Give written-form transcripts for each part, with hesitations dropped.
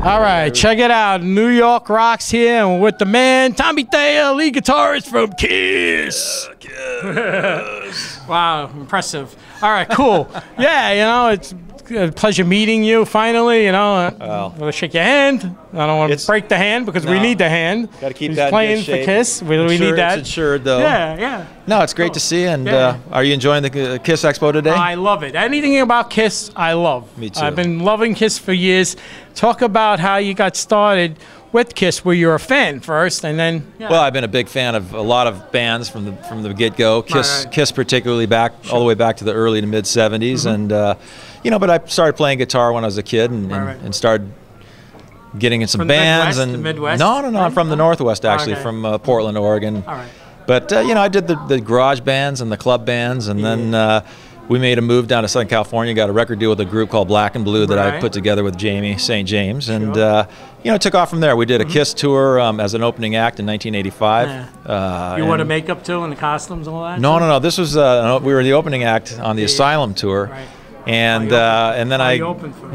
All right, check it out. New York Rocks here, and we're with the man, Tommy Thayer, lead guitarist from Kiss. Kiss. Wow, impressive. All right, cool. Yeah, you know, it's a pleasure meeting you finally. You know, I want to shake your hand. I don't want to break the hand because we need the hand. Got to keep He's that playing in good shape. for Kiss. We need that. It's insured, though. Yeah, yeah. No, it's great to see you. And are you enjoying the Kiss Expo today? I love it. Anything about Kiss, I love. Me too. I've been loving Kiss for years. Talk about how you got started with Kiss, where you're a fan first, and then. Yeah. Well, I've been a big fan of a lot of bands from the get-go. Kiss particularly all the way back to the early to mid '70s, and you know. But I started playing guitar when I was a kid, and started getting in some bands. The Midwest? No, I'm from the Northwest actually, from Portland, Oregon. All right. But you know, I did the garage bands and the club bands, and then we made a move down to Southern California. Got a record deal with a group called Black and Blue that I put together with Jamie St. James, and you know, it took off from there. We did a Kiss tour as an opening act in 1985. You wore the makeup too and the costumes and all that? No. This was we were the opening act on the Asylum tour. Right. And then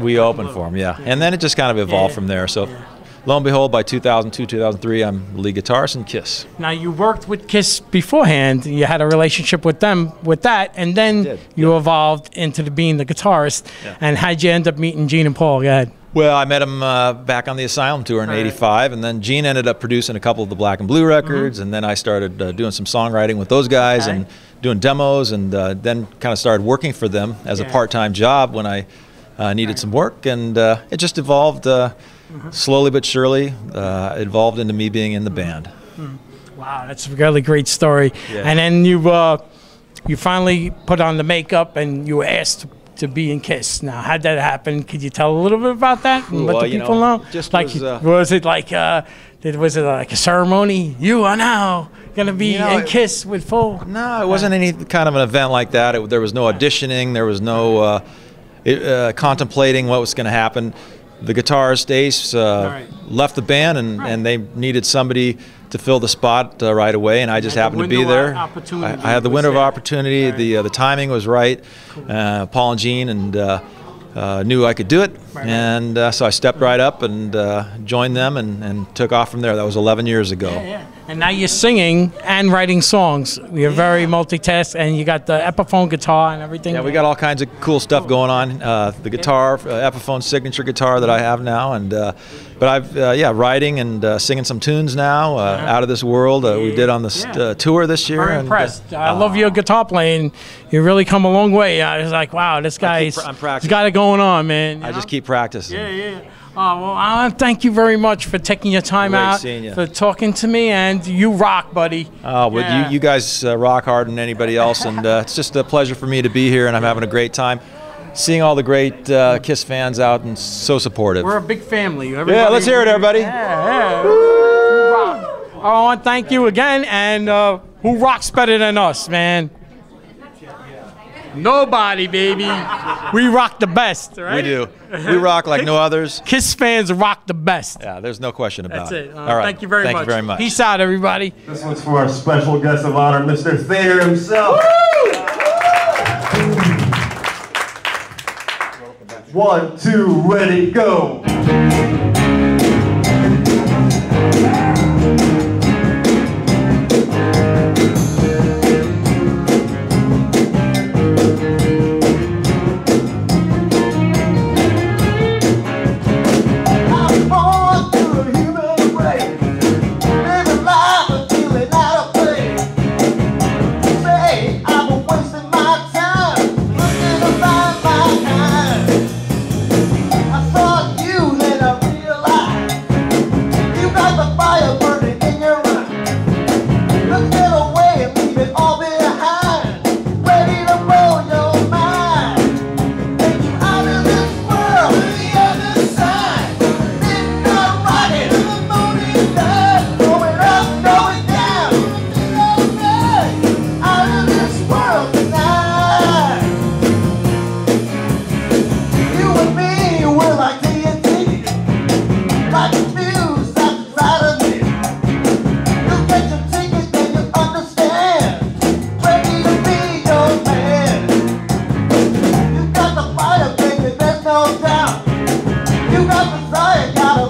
we opened for him, and then it just kind of evolved from there. So, lo and behold, by 2002, 2003, I'm lead guitarist in Kiss. Now you worked with Kiss beforehand. You had a relationship with them with that, and then you evolved into being the guitarist. And how'd you end up meeting Gene and Paul? Go ahead. Well, I met him back on the Asylum tour in '85, and then Gene ended up producing a couple of the Black and Blue records, and then I started doing some songwriting with those guys and doing demos, and then kind of started working for them as a part-time job when I needed some work, and it just evolved slowly but surely. Evolved into me being in the band. Wow, that's a really great story. And then you finally put on the makeup and you were asked to be in Kiss. Now, how'd that happen? Could you tell a little bit about that and let the people know? Just like, was it like a ceremony? You are now gonna be in Kiss with full. No, it wasn't any kind of an event like that. There was no auditioning. There was no contemplating what was going to happen. The guitarist Ace left the band, and they needed somebody to fill the spot right away, and I just happened to be there. I had the window of opportunity. The timing was right. Paul and Gene knew I could do it, and so I stepped right up and joined them and took off from there. That was 11 years ago. And now you're singing and writing songs. You're very multitask, and you got the Epiphone guitar and everything. Yeah, we got all kinds of cool stuff going on. The guitar, Epiphone signature guitar that I have now, and but I've writing and singing some tunes now. Out of This World we did on the tour this year. Very impressed. I love your guitar playing. You really come a long way. I was like, wow, this guy's got it going on, man. I just keep practicing. Yeah. Oh, well, I want to thank you very much for taking your time out, for talking to me, and you rock, buddy. Oh, well, you guys rock harder than anybody else, and it's just a pleasure for me to be here, and I'm having a great time seeing all the great Kiss fans out and so supportive. We're a big family. Yeah, let's hear it, everybody. Yeah. You rock. I want to thank you again, and who rocks better than us, man? Nobody, baby. We rock the best, right? We do. We rock like no others. Kiss fans rock the best. Yeah, there's no question about it. That's it. All right. Thank you very much. Thank you very much. Peace out, everybody. This one's for our special guest of honor, Mr. Thayer himself. Woo! 1, 2, ready, go. You got the fire, got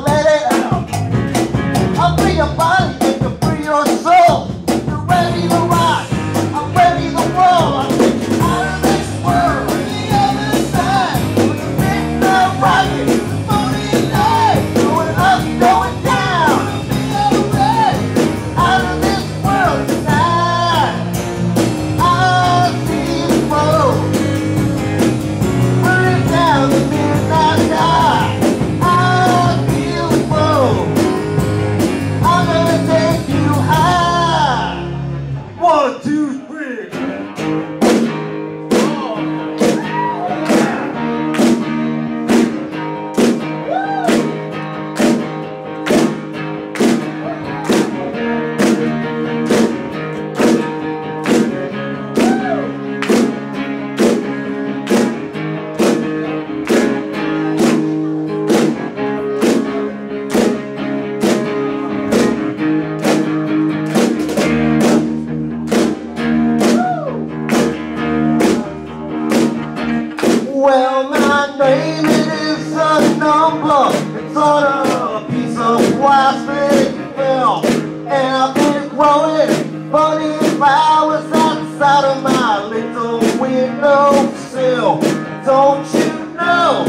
look, it's on a piece of plastic film, and I've been growing funny flowers outside of my little windowsill. Don't you know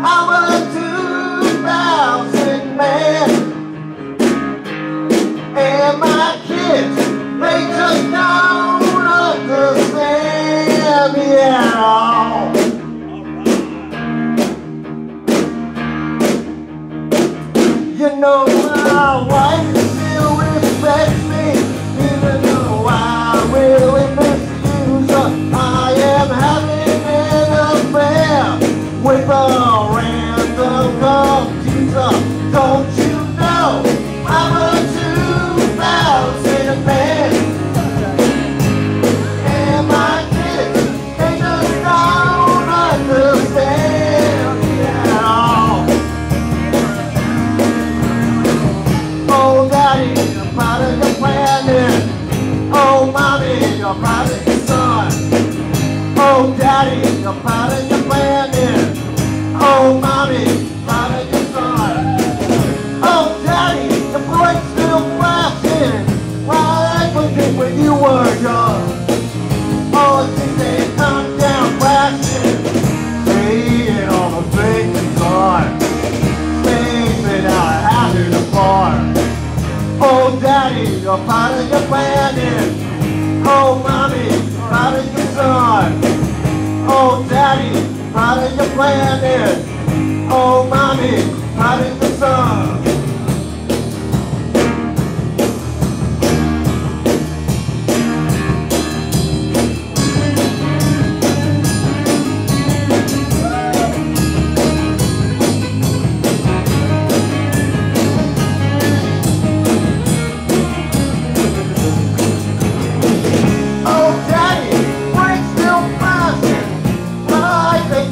I'm a 2000 man, and my kids, they just don't understand me at all. You know my wife still respects me, even though I really misuse her. I am having an affair with a random computer. Don't you know I'm a 2000 man, and my kids, they just don't understand me at all. Oh, daddy, you're proud of your planet. Oh, mommy, you're proud of your son. Oh, daddy, you're proud of your planet. Oh, mommy, proud of your son. Oh, daddy, the boy's still flashing like when you were young. Oh, I think they come down flashing, saying all the things he's on, things that I having a farm. Oh, daddy, you're proud of your planet. Oh, mommy, proud of your son. Oh, daddy, proud of your planet. Oh, mommy, proud of your son.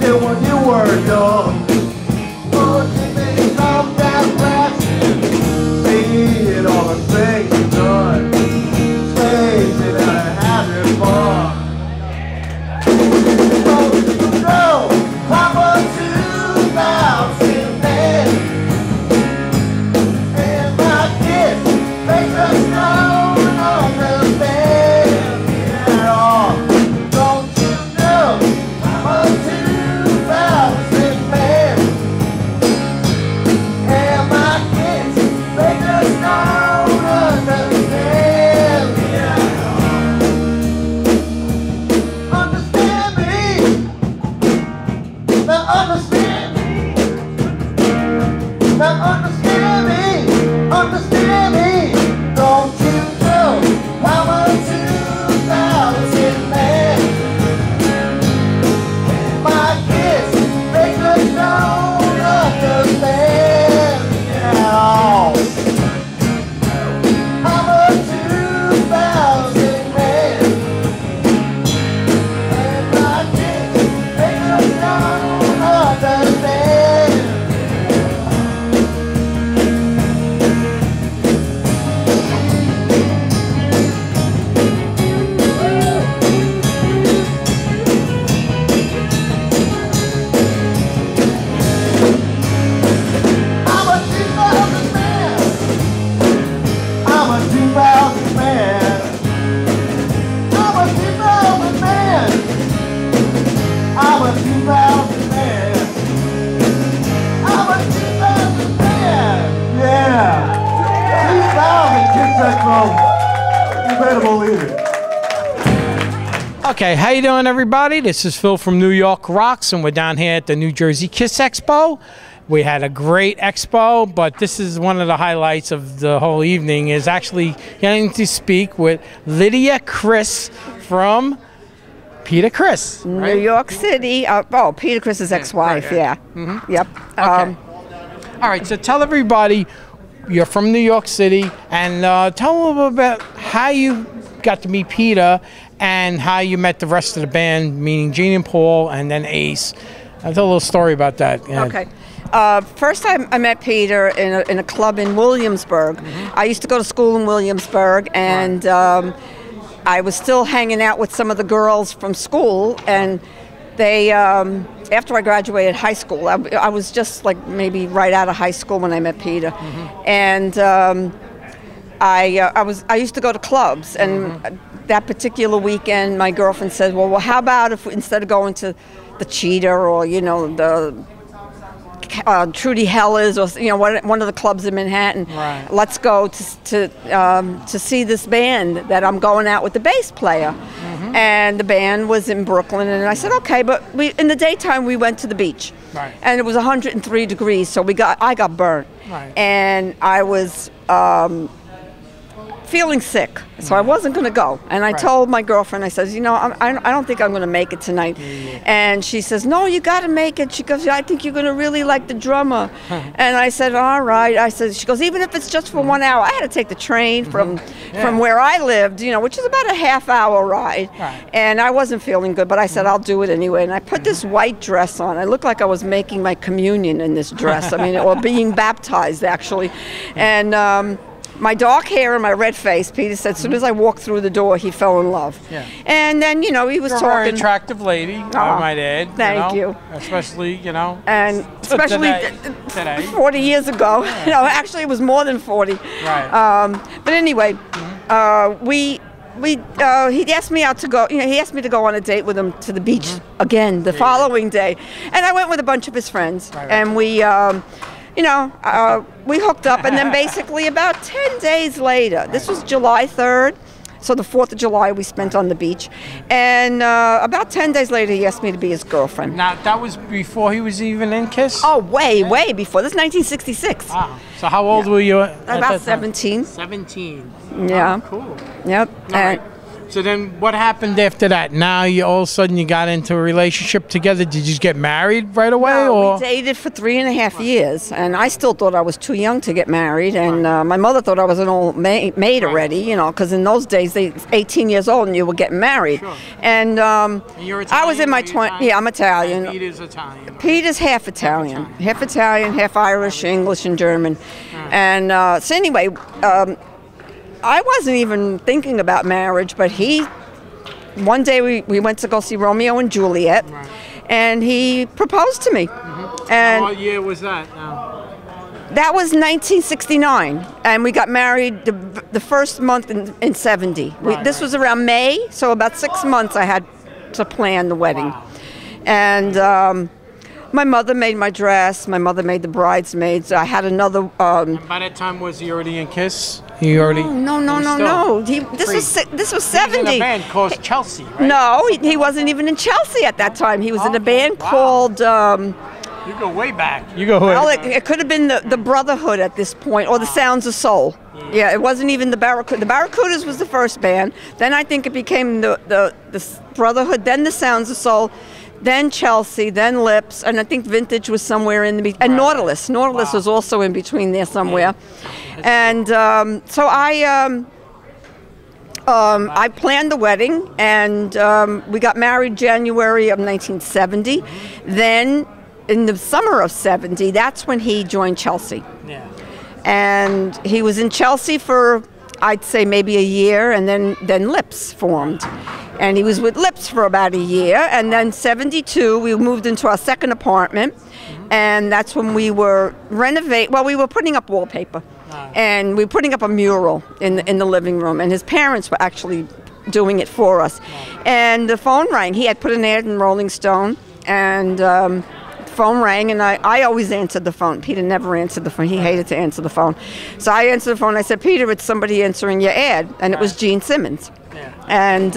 When you were young, oh, you may come down flashing, seeing all the things you've done, things that I haven't fun. Don't you know I'm a 2000 man, and my kids, they just don't understand me at all. Don't you know I'm a 2000 man, and my kids, they just don't understand me at all. Understand me, now understand me, now understand me, understand me. Don't you know I'm a 2000 man, and my kids, they just don't understand me at all. I'm a 2000 man, and my kids, they just don't understand. I'm a 2000 man. I'm a 2000 man. I'm a 2000 man. I'm a 2000 man. I'm a 2000 man. Yeah. 2000 Kiss Expo. You better believe it. Okay, how you doing, everybody? This is Phil from New York Rocks, and we're down here at the New Jersey Kiss Expo. We had a great expo, but this is one of the highlights of the whole evening, is actually getting to speak with Lydia Chris from Peter Chris, right? New York City. Oh, Peter Chris's ex-wife, right, yeah. Mm-hmm. Yep. Okay. All right, so tell everybody you're from New York City, and tell them about how you got to meet Peter and how you met the rest of the band, meaning Gene and Paul, and then Ace. Tell a little story about that. Okay. First time I met Peter in a club in Williamsburg. Mm-hmm. I used to go to school in Williamsburg, and I was still hanging out with some of the girls from school, and they after I graduated high school. I was just like maybe right out of high school when I met Peter, and I used to go to clubs, and that particular weekend, my girlfriend said, "Well, how about if instead of going to the Cheetah or the Trudy Hellers or one of the clubs in Manhattan, let's go to see this band that I'm going out with the bass player." And the band was in Brooklyn, and I said, "Okay," but in the daytime we went to the beach, and it was 103 degrees, so I got burnt, and I was feeling sick, so I wasn't going to go. And I told my girlfriend, I says, I don't think I'm going to make it tonight. And she says, "No, you got to make it." She goes, "I think you're going to really like the drummer." And I said, "All right." I said, she goes, "Even if it's just for 1 hour." I had to take the train from where I lived, which is about a half-hour ride. And I wasn't feeling good, but I said, "I'll do it anyway." And I put this white dress on. I looked like I was making my communion in this dress. I mean, or being baptized, actually. And my dark hair and my red face, Peter said, as soon as I walked through the door, he fell in love. And then, he was You're talking. a very attractive lady, I might add. Thank you. Especially, And especially today. 40 years ago. Actually, it was more than 40. But anyway, he asked me out to go. He asked me to go on a date with him to the beach again the following day, and I went with a bunch of his friends, and we hooked up, and then basically about 10 days later, this was July 3rd, so the 4th of July we spent on the beach, and about 10 days later he asked me to be his girlfriend. Now, that was before he was even in Kiss? Oh, way before. This is 1966. Wow. So how old were you at About that 17. 17. Yeah. Oh, cool. Yep. All right. So then what happened after that? Now all of a sudden you got into a relationship together. Did you just get married right away? No, or we dated for 3.5 years, and I still thought I was too young to get married, and my mother thought I was an old maid already, because in those days, they 18 years old and you were getting married. And you're Italian, I was in my 20s. Yeah, I'm Italian. And Peter's Italian. Peter's half Italian, half Irish, English, and German. And so anyway, I wasn't even thinking about marriage, but one day we went to go see Romeo and Juliet, and he proposed to me. And what year was that now? That was 1969, and we got married the first month in 70. This was around May, so about 6 months I had to plan the wedding. And my mother made my dress. My mother made the bridesmaids. I had another. And by that time, was he already in Kiss? He already. No. This was 70. He was in a band called Chelsea, right? No, he wasn't even in Chelsea at that time. He was in a band called. You go way back. Well, it could have been the Brotherhood at this point, or the Sounds of Soul. Yeah, it wasn't even the Barracuda. The Barracudas was the first band. Then I think it became the Brotherhood. Then the Sounds of Soul. Then Chelsea, then Lips, and I think Vintage was somewhere in the between. And Nautilus. Nautilus was also in between there somewhere. And so I planned the wedding, and we got married January of 1970. Then in the summer of 70, that's when he joined Chelsea. And he was in Chelsea for, I'd say, maybe a year, and then Lips formed. And he was with Lips for about a year, and then 72 we moved into our second apartment, and that's when we were we were putting up wallpaper, and we were putting up a mural in the living room, and his parents were actually doing it for us. And the phone rang. He had put an ad in Rolling Stone, and the phone rang, and I always answered the phone. Peter never answered the phone. He hated to answer the phone. So I answered the phone. I said, "Peter, it's somebody answering your ad," and it was Gene Simmons. And,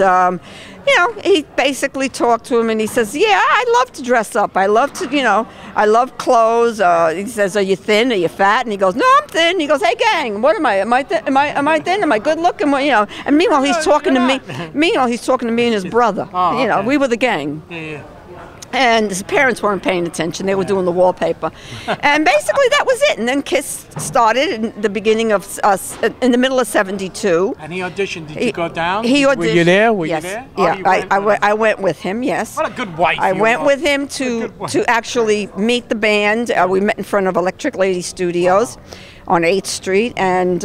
he basically talked to him, and he says, "Yeah, I love to dress up. I love to, I love clothes." He says, "Are you thin? Are you fat?" And he goes, "No, I'm thin." He goes, "Hey, gang, what am I? Am I thin? Am I good looking?" And meanwhile, he's talking to me. Meanwhile, he's talking to me and his brother. Okay. We were the gang. And his parents weren't paying attention. They were doing the wallpaper. And basically that was it. And then Kiss started in the beginning of in the middle of 72. And he auditioned. Did you go down? He auditioned. Were you there? Yes. You there? Yeah, I went with him, yes. What a good wife. I went with him to actually meet the band. We met in front of Electric Lady Studios on 8th Street. And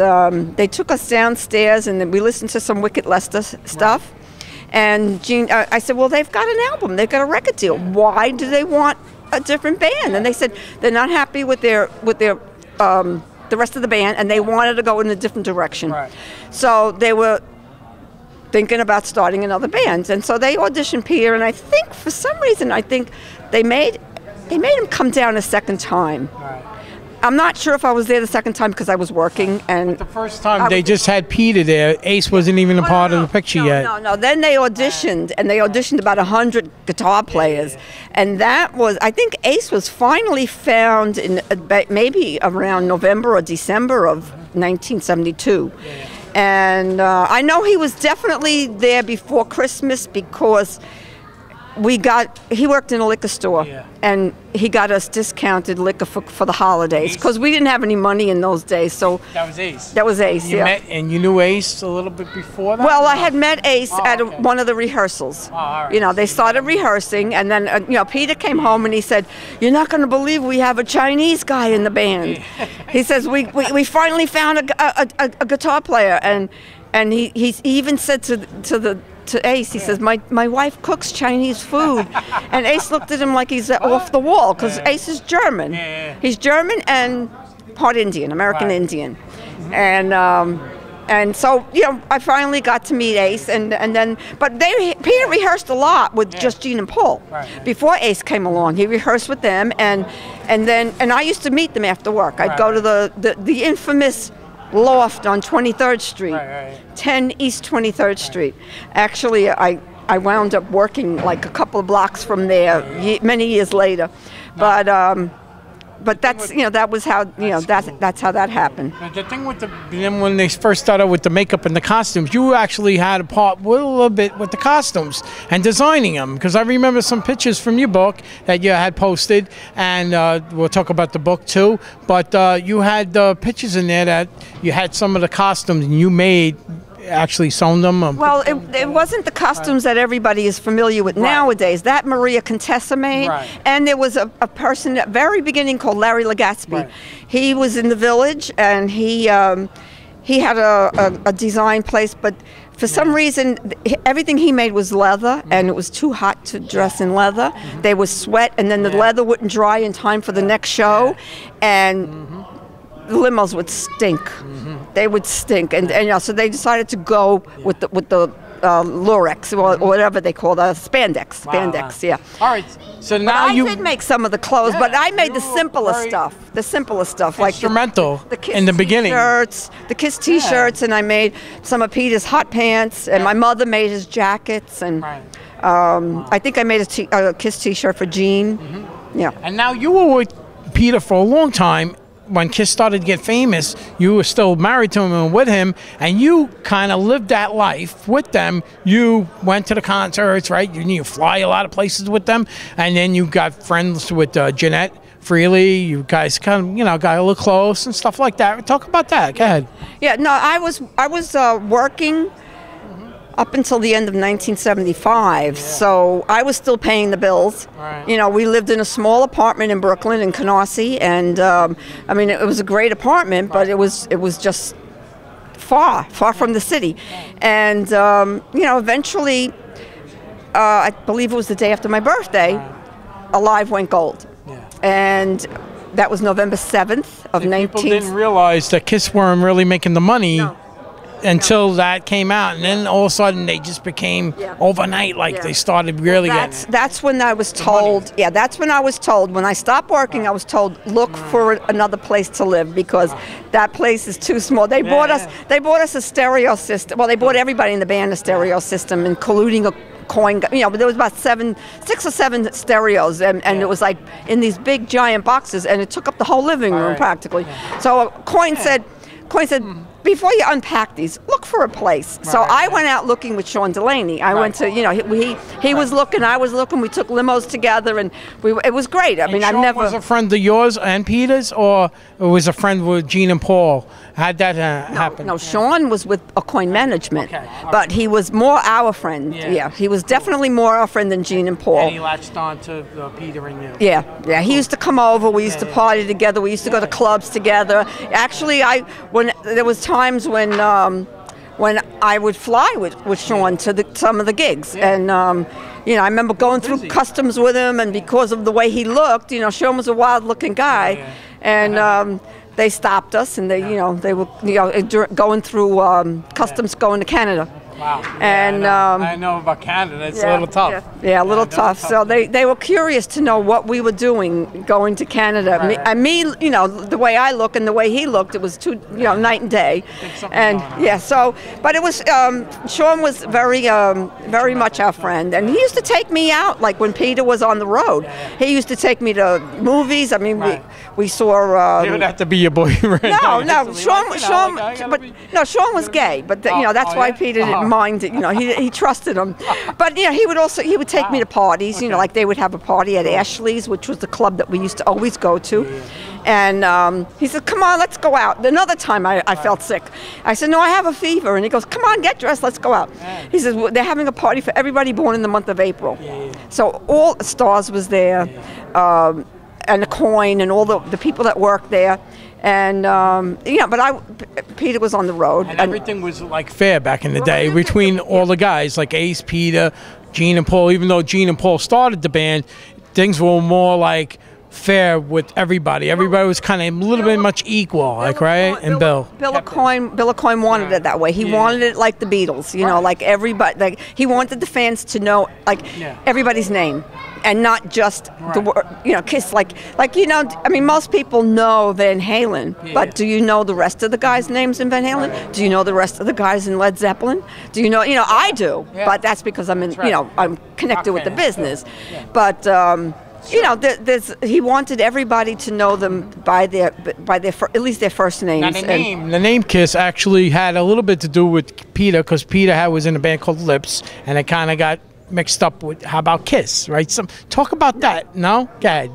they took us downstairs, and then we listened to some Wicked Lester stuff. And Gene, I said, well, they've got an album, they've got a record deal. Why do they want a different band? And they said they're not happy with their the rest of the band, and they wanted to go in a different direction. Right. So they were thinking about starting another band, and so they auditioned Peter. And I think for some reason, I think they made him come down a second time. Right. I'm not sure if I was there the second time because I was working. And The first time they just had Peter there. Ace wasn't even a part of the picture yet. No. Then they auditioned, and they auditioned about 100 guitar players. And that was, I think Ace was finally found in maybe around November or December of 1972. And I know he was definitely there before Christmas because he worked in a liquor store, and he got us discounted liquor for the holidays because we didn't have any money in those days. So That was Ace. that was Ace. And you knew Ace a little bit before that? Well, I had met Ace at one of the rehearsals. all right. You know, they started rehearsing, and then Peter came home and he said, "You're not going to believe we have a Chinese guy in the band." He says, "We finally found a guitar player," and he even said to Ace, he says, my wife cooks Chinese food. And Ace looked at him like he's off the wall, because Ace is German. He's German and part Indian, American Indian. And so, I finally got to meet Ace, and then, but Peter rehearsed a lot with just Gene and Paul. Before Ace came along, he rehearsed with them, and I used to meet them after work. I'd go to the infamous loft on 23rd Street, 10 East 23rd Street. Actually, I wound up working like a couple of blocks from there many years later, but that's that was how that's how that happened. The thing with when they first started with the makeup and the costumes, you actually had a part with a little bit with the costumes and designing them, because I remember some pictures from your book that you had posted, and we'll talk about the book too. But you had pictures in there that you had some of the costumes and you made. Actually sewn them? Well, it wasn't the costumes that everybody is familiar with nowadays. That Maria Contessa made. And there was a person at the very beginning called Larry Legatsby. He was in the Village, and he had a design place, but for some reason, everything he made was leather, and it was too hot to dress in leather. They would sweat, and then the leather wouldn't dry in time for the next show, and the limos would stink. They would stink, and so they decided to go with the lurex or whatever they call the spandex. All right, so now I did make some of the clothes, but I made the simplest stuff. The simplest stuff, like instrumental the Kiss in the beginning. The Kiss T-shirts, and I made some of Peter's hot pants, and my mother made his jackets, and I think I made a Kiss T-shirt for Gene. And now you were with Peter for a long time. When Kiss started to get famous, you were still married to him and with him, and you kind of lived that life with them. You went to the concerts, right? You fly a lot of places with them, and then you got friends with Jeanette Freely. You guys kind of, got a little close and stuff like that. Talk about that. Go ahead. Yeah, no, I was working up until the end of 1975, so I was still paying the bills. We lived in a small apartment in Brooklyn, in Canarsie, and I mean, it was a great apartment, but it was just far from the city. And eventually, I believe it was the day after my birthday, Alive went gold, and that was November 7th of 19. People didn't realize that Kiss weren't really making the money. Until that came out, and then all of a sudden they just became overnight, like they started really getting. That's when I was told. That's when I was told. When I stopped working, I was told, look for another place to live, because that place is too small. They bought us. They bought us a stereo system. Well, they bought everybody in the band a stereo system, including a coin. There was about 6 or 7 stereos, and it was like in these big giant boxes, and it took up the whole living room practically. So Coin said. Before you unpack these, look for a place. So I went out looking with Sean Delaney. I went to, he was looking, I was looking. We took limos together, and it was great. I mean, I've never. Was a friend of yours and Peter's, or it was a friend with Gene and Paul? How'd that happen? No, Sean was with a Coin Management, but he was more our friend. He was definitely more our friend than Gene and Paul. And he latched on to Peter and you. Yeah. He used to come over. We used to party together. We used to go to clubs together. Actually, when there was times when when I would fly with Sean to some of the gigs. And, you know, I remember going through customs with him, and because of the way he looked, you know, Sean was a wild-looking guy. And they stopped us, and they were going through customs going to Canada. Wow. And I know about Canada. It's a little tough. Yeah, a little tough. So they were curious to know what we were doing going to Canada. Right. Me, you know, the way I look and the way he looked, it was night and day. And yeah, so, but it was, Sean was very much our friend. And he used to take me out, like when Peter was on the road. He used to take me to movies. I mean, we saw... he would have to be your boyfriend. No, Sean was gay, but that's why Peter didn't mind it. You know, he trusted him. But you know, he would take me to parties. You know, like they would have a party at Ashley's, which was the club that we used to always go to. And he said, "Come on, let's go out." Another time I felt sick. I said, "No, I have a fever." And he goes, "Come on, get dressed, let's go out." He says, well, "They're having a party for everybody born in the month of April." So all Stars was there, and the Coin, and all the people that worked there. And but Peter was on the road, and everything was like fair back in the day between all the guys, like Ace, Peter, Gene, and Paul. Even though Gene and Paul started the band, things were more like fair with everybody. Everybody was kind of a little bit much equal, like right. And Bill Coin wanted it that way. He wanted it like the Beatles, you know, like everybody. Like he wanted the fans to know like everybody's name. And not just the word, you know, Kiss. Like you know, I mean, most people know Van Halen, but do you know the rest of the guys' names in Van Halen? Do you know the rest of the guys in Led Zeppelin? Do you know? You know, I do, but that's because I'm in. You know, I'm connected with the business. But you know, he wanted everybody to know them by their at least their first names. Now the name Kiss actually had a little bit to do with Peter, because Peter was in a band called Lips, and it kind of got mixed up with how about Kiss, right? Talk about that. No? Yeah,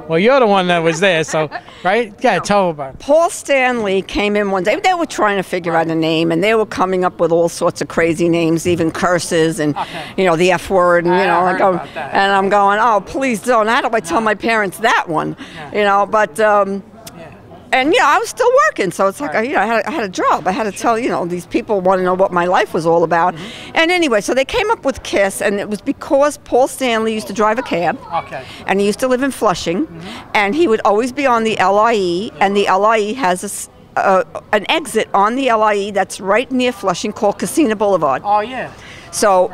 well, you're the one that was there, so right? Yeah, tell about it. Paul Stanley came in one day. They were trying to figure out a name, and they were coming up with all sorts of crazy names, even curses, and you know, the F word, and you know, like, and I'm going, oh, please don't. How do I tell my parents that one? You know, but. And you know, I was still working, so it's like I had a job. I had to tell these people want to know what my life was all about. And anyway, so they came up with Kiss, and it was because Paul Stanley used to drive a cab, and he used to live in Flushing, and he would always be on the LIE, and the LIE has an exit on the LIE that's right near Flushing called Casino Boulevard. Oh yeah. So.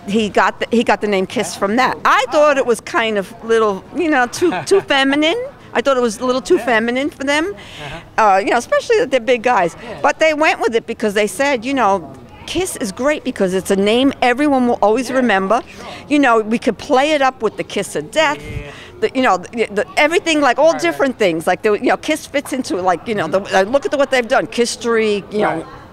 He got the name Kiss from that. I thought it was kind of little, too feminine. I thought it was a little too feminine for them, especially that they're big guys. But they went with it because they said, Kiss is great because it's a name everyone will always remember. We could play it up with the Kiss of Death. Everything, like all different things. Like Kiss fits into like look at what they've done. Kiss-Streak,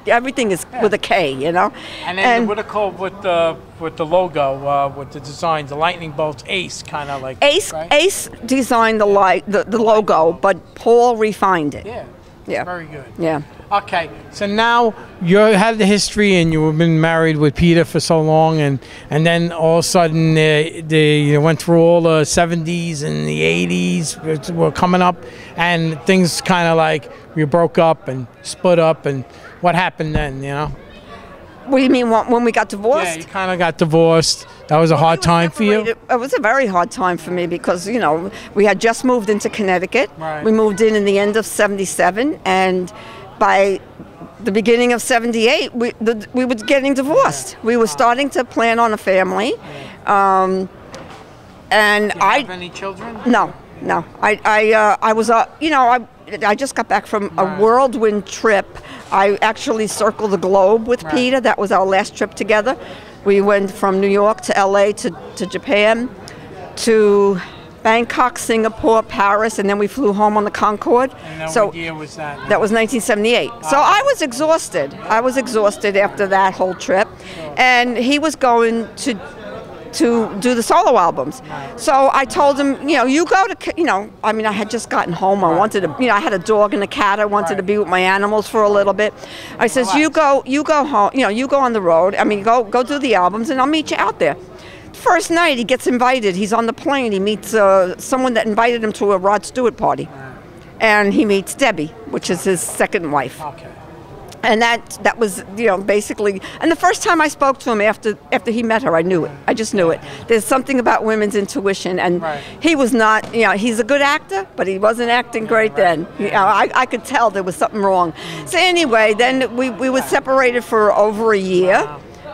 everything is with a K, And then what are called with the logo, with the design, the lightning bolts, Ace, kind of like. Ace designed the logo, but Paul refined it. Yeah. Very good. Yeah. Okay, so now you had the history, and you've been married with Peter for so long, and then all of a sudden you went through all the 70s and the 80s were coming up, and things kind of like you broke up and split up, and what happened then, What do you mean, when we got divorced? Yeah, you kind of got divorced. That was a hard time for you? It was a very hard time for me because, we had just moved into Connecticut. Right. We moved in the end of 77, and by the beginning of 78, we were getting divorced. Yeah. We were starting to plan on a family. Yeah. And do you have any children? No. I was, I just got back from a whirlwind trip. I actually circled the globe with Peter. That was our last trip together. We went from New York to LA to Japan to Bangkok, Singapore, Paris, and then we flew home on the Concorde. And what year was that? That was 1978. So I was exhausted. I was exhausted after that whole trip. And he was going to do the solo albums. So I told him, you go to, I had just gotten home. I wanted to, I had a dog and a cat. I wanted to be with my animals for a little bit. I says, you go home, you go on the road. Go do the albums, and I'll meet you out there. First night, he gets invited. He's on the plane. He meets someone that invited him to a Rod Stewart party. And he meets Debbie, which is his second wife. Okay. And that was, you know, basically. And the first time I spoke to him after he met her, I knew it. I just knew it. There's something about women's intuition, and he was not. You know, he's a good actor, but he wasn't acting great then. You know, I could tell there was something wrong. So anyway, then we were separated for over a year,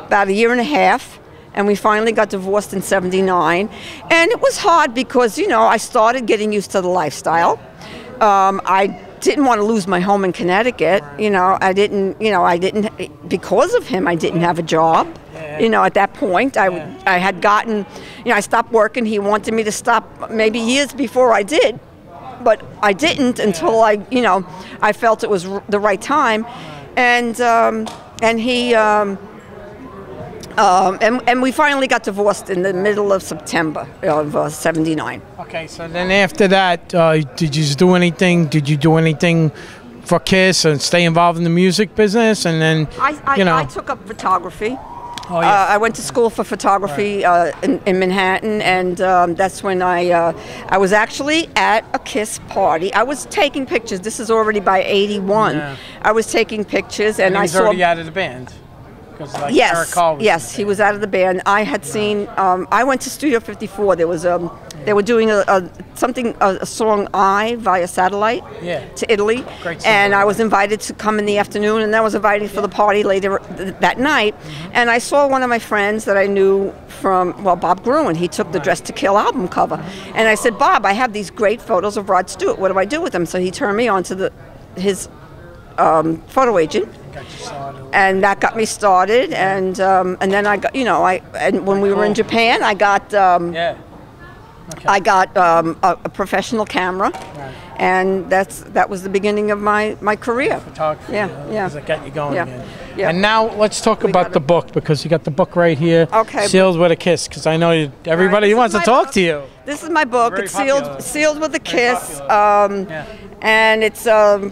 about a year and a half, and we finally got divorced in '79. And it was hard because, you know, I started getting used to the lifestyle. I didn't want to lose my home in Connecticut. You know, I didn't, because of him, I didn't have a job. You know, at that point, I had gotten, you know, I stopped working. He wanted me to stop maybe years before I did, but I didn't until I felt it was the right time. And he, and we finally got divorced in the middle of September of '79. Okay, so then after that, did you do anything? Did you do anything for Kiss and stay involved in the music business? And then, I took up photography. Oh, yeah. I went to school for photography in Manhattan, and that's when I was actually at a Kiss party. I was taking pictures. This is already by '81. Yeah. I was taking pictures, and I saw. He was already out of the band. Like Yes, he was out of the band. I had seen. I went to Studio 54. There was they were doing a song "I" via satellite to Italy, and I was invited to come in the afternoon, and I was invited for the party later that night. And I saw one of my friends that I knew from Bob Gruen. He took the Dress to Kill album cover, and I said, Bob, I have these great photos of Rod Stewart. What do I do with them? So he turned me on to his photo agent. And that got me started, and then I got, and when we were in Japan, I got I got a professional camera, and that was the beginning of my career. Photography, Does it got you going again? Yeah. And now let's talk about the book, because you got the book right here. Okay. Sealed with a Kiss, because I know everybody wants to talk to you. This is my book. It's sealed with a kiss. And it's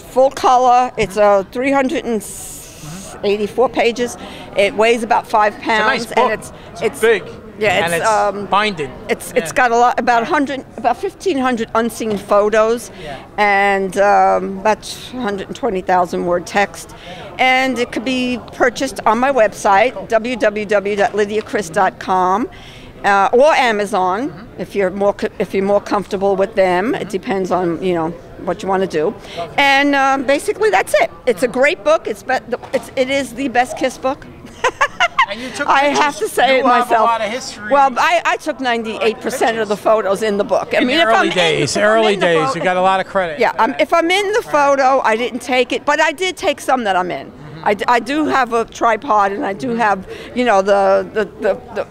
full color. It's 384 pages. It weighs about 5 pounds. It's a nice book. And it's big. Yeah, and it's binded. It's got about 1,500 unseen photos, and about 120,000 word text. And it could be purchased on my website, www.lydiachris.com. Or Amazon, if you're more comfortable with them. It depends on what you want to do, and basically that's it. It's a great book. It is the best Kiss book. And you took I have to say it myself. Have a lot of history. Well, I took 98% of the photos in the book. I mean, early days, you got a lot of credit. Yeah, if I'm in the photo, I didn't take it, but I did take some that I'm in. I do have a tripod, and I do have the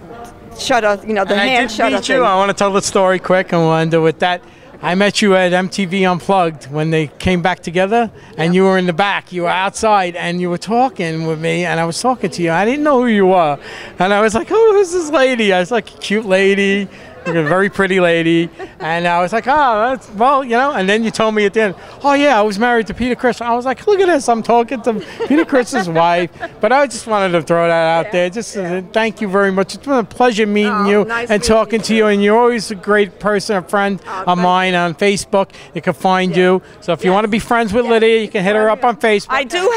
shutter, the hand shutter thing. I want to tell the story quick, and we'll end it with that. I met you at MTV Unplugged when they came back together, and you were in the back. You were outside, and you were talking with me, and I was talking to you. I didn't know who you were, and I was like, "Oh, who's this lady?" I was like, "A cute lady, a very pretty lady," and I was like, "Oh, that's, well, And then you told me at the end, "Oh yeah, I was married to Peter Criss." I was like, "Look at this! I'm talking to Peter Criss's wife." But I just wanted to throw that out there. Just thank you very much. It's been a pleasure meeting you and talking to you. And you're always a great person, a friend of mine on Facebook. You can find you. So if you want to be friends with Lydia, you can hit her up on Facebook. I do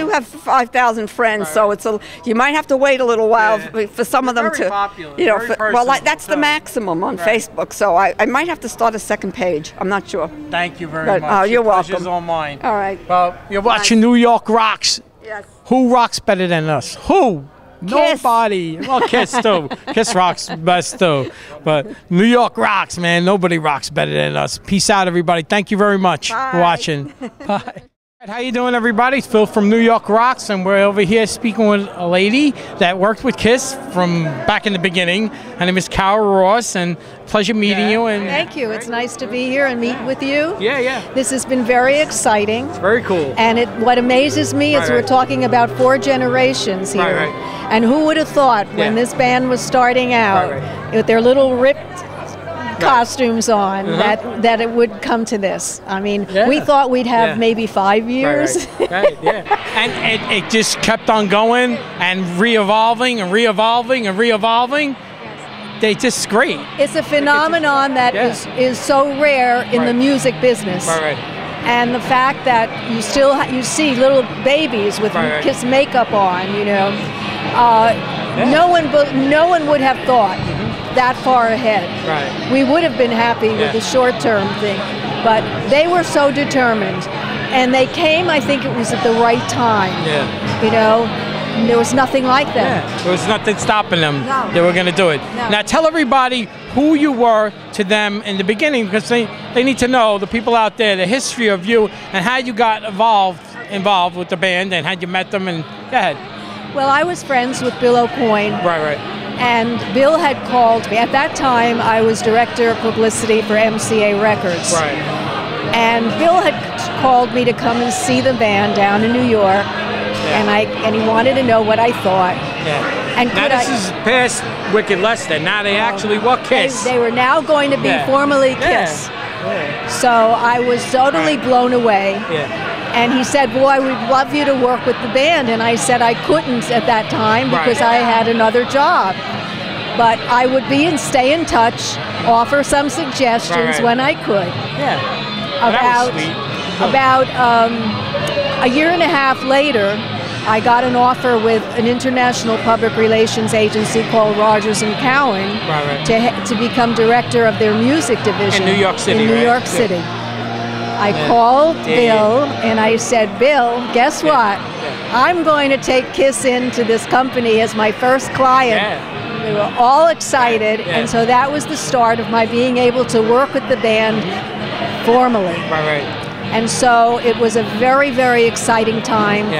have 5,000 friends, so you might have to wait a little while for some of them to, that's the maximum on Facebook, so I might have to start a second page. I'm not sure. Thank you very much. You're welcome. Pleasure's all mine. All right. Well, you're watching New York Rocks. Yes. Who rocks better than us? Who? Kiss. Nobody. Well, Kiss too. Kiss rocks best too. But New York rocks, man. Nobody rocks better than us. Peace out, everybody. Thank you very much for watching. Bye. How you doing, everybody? It's Phil from New York Rocks, and we're over here speaking with a lady that worked with Kiss from back in the beginning. Her name is Carol Ross, and pleasure meeting you. And thank you. It's nice to be here and meet with you. Yeah. This has been very exciting. It's very cool. And what amazes me is we're talking about 4 generations here. Right. And who would have thought when this band was starting out with their little ripped costumes on that it would come to this. I mean, we thought we'd have maybe 5 years. Right. And it just kept on going and re-evolving and re-evolving and re-evolving. They just great. It's a phenomenon that is so rare in the music business. Right. And the fact that you see little babies with Kiss makeup on, you know, no one would have thought that far ahead. Right. We would have been happy with the short-term thing, but they were so determined, and they came. I think it was at the right time. Yeah. You know, there was nothing like that. Yeah. There was nothing stopping them. No. They were going to do it. No. Now tell everybody who you were to them in the beginning, because they need to know, the people out there, the history of you and how you got involved with the band and how you met them. And go ahead. Well, I was friends with Bill O'Coin. Right. And Bill had called me. At that time, I was director of publicity for MCA Records. Right. And Bill had called me to come and see the band down in New York, and he wanted to know what I thought. Yeah. And now this is past Wicked Lester. Now they actually were Kiss. They were now going to be formally Kiss. Yeah. So I was totally blown away. Yeah. And he said, boy, we'd love you to work with the band. And I said I couldn't at that time because I had another job. But I would stay in touch, offer some suggestions when I could. Yeah. About a year and a half later, I got an offer with an international public relations agency called Rogers and Cowan to become director of their music division in New York City. In New York City. I called Bill and I said, Bill, guess what? I'm going to take Kiss into this company as my first client. We were all excited, and so that was the start of my being able to work with the band formally. And so it was a very, very exciting time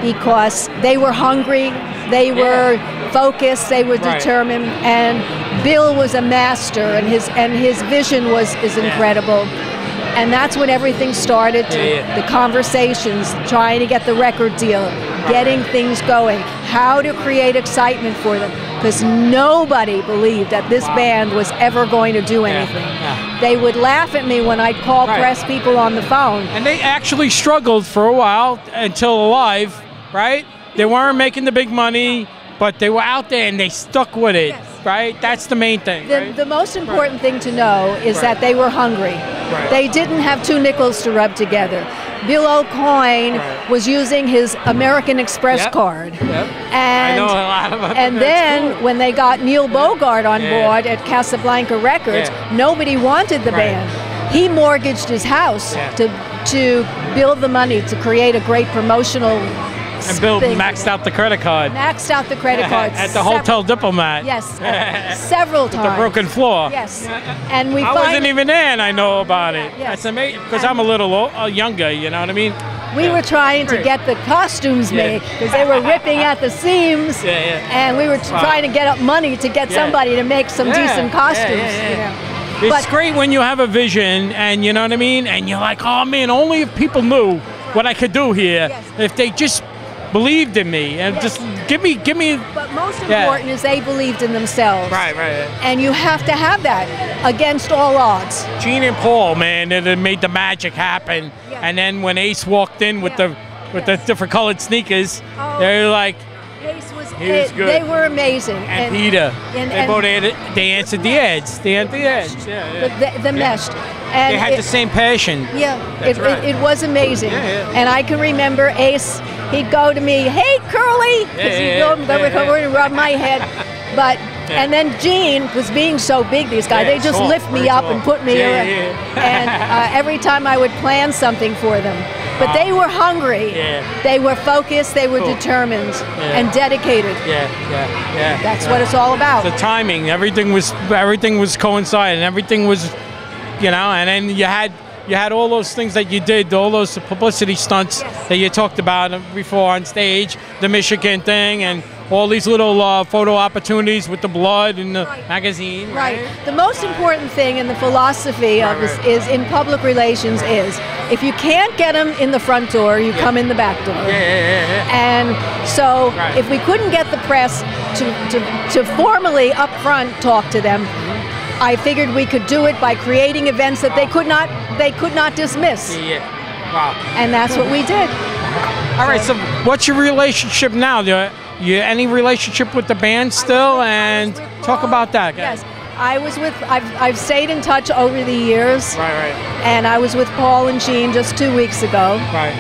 because they were hungry, they were focused, they were determined, and Bill was a master, and his vision is incredible. And that's when everything started, the conversations, trying to get the record deal, getting things going, how to create excitement for them, because nobody believed that this band was ever going to do anything. They would laugh at me when I'd call press people on the phone. And they actually struggled for a while until Alive, right? They weren't making the big money, but they were out there and they stuck with it, right? That's the main thing. The most important thing to know is that they were hungry. They didn't have two nickels to rub together. Bill O'Coin was using his American Express card. And, I know a lot about and then when they got Neil Bogart on board at Casablanca Records, nobody wanted the band. He mortgaged his house to build the money to create a great promotional And Bill maxed out the credit card. Maxed out the credit cards. At the Hotel Diplomat. Yes, several times. The broken floor. Yes. And we I wasn't even there and I know about it. Yes. That's amazing, because I'm a little younger, you know what I mean? We were trying to get the costumes made because they were ripping at the seams, and we were trying to get up money to get somebody to make some decent costumes. You know. It's great when you have a vision, and you know what I mean, and you're like, oh man, only if people knew what I could do here, if they just believed in me and just give me. But most important is they believed in themselves. Right. And you have to have that against all odds. Gene and Paul, man, that made the magic happen. And then when Ace walked in with the different colored sneakers, they were like, Ace was good. They were amazing. And Peter, they answered the ads. They answered the ads. The meshed. And they had the same passion. Yeah, it was amazing. And I can remember Ace, he'd go to me, hey, Curly, because he'd go over and rub my head. But and then Gene was being so big, these guys, they just lift me up and put me around. And every time I would plan something for them. But they were hungry. They were focused, they were determined and dedicated. That's what it's all about. The timing, everything was coinciding, everything was, you know, and then you had all those things that you did, all those publicity stunts that you talked about before on stage, the Michigan thing, and all these little photo opportunities with the blood and the magazine. Right. The most important thing in the philosophy of is in public relations is if you can't get them in the front door, you come in the back door. And so if we couldn't get the press to formally up front talk to them, I figured we could do it by creating events that they could not dismiss. Wow. And that's what we did. All right, so what's your relationship now? You any relationship with the band still? And talk about that, guys. Yes. I've stayed in touch over the years. Right. And I was with Paul and Jean just 2 weeks ago. Right.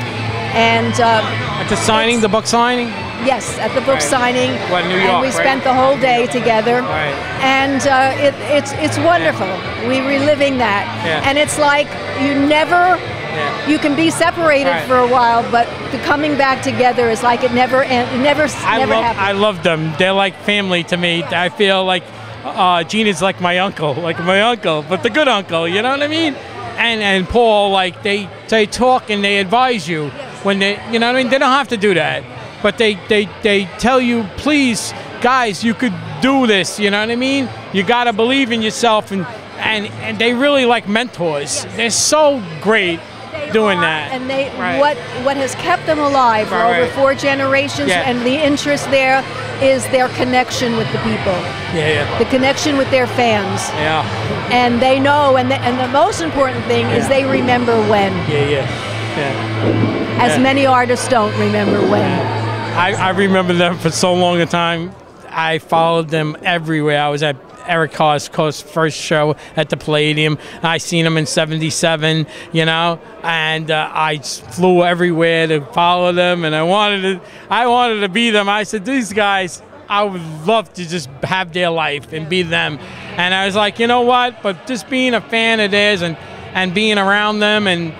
And at the signing, the book signing? Yes, at the book signing. What, New York, and we spent the whole day together. Right. And it's wonderful. We're reliving that. Yeah. And it's like you can be separated for a while, but the coming back together is like it never happens. I love them. They're like family to me. I feel like Gene is like my uncle, but the good uncle, you know what I mean? And Paul, like they talk and they advise you when they, you know what I mean? They don't have to do that, but they tell you, please, guys, you could do this, you know what I mean? You got to believe in yourself, and they really like mentors. They're so great doing that. And what has kept them alive for over 4 generations, and the interest there is their connection with the people. The connection with their fans. And they know, and the most important thing is they remember when. As many artists don't remember when. I remember them for so long a time. I followed them everywhere. I was at Eric Carr's first show at the Palladium. I seen him in '77, you know, and I flew everywhere to follow them, and I wanted to be them. I said, these guys, I would love to just have their life and be them. And I was like, you know what? But just being a fan of theirs and being around them and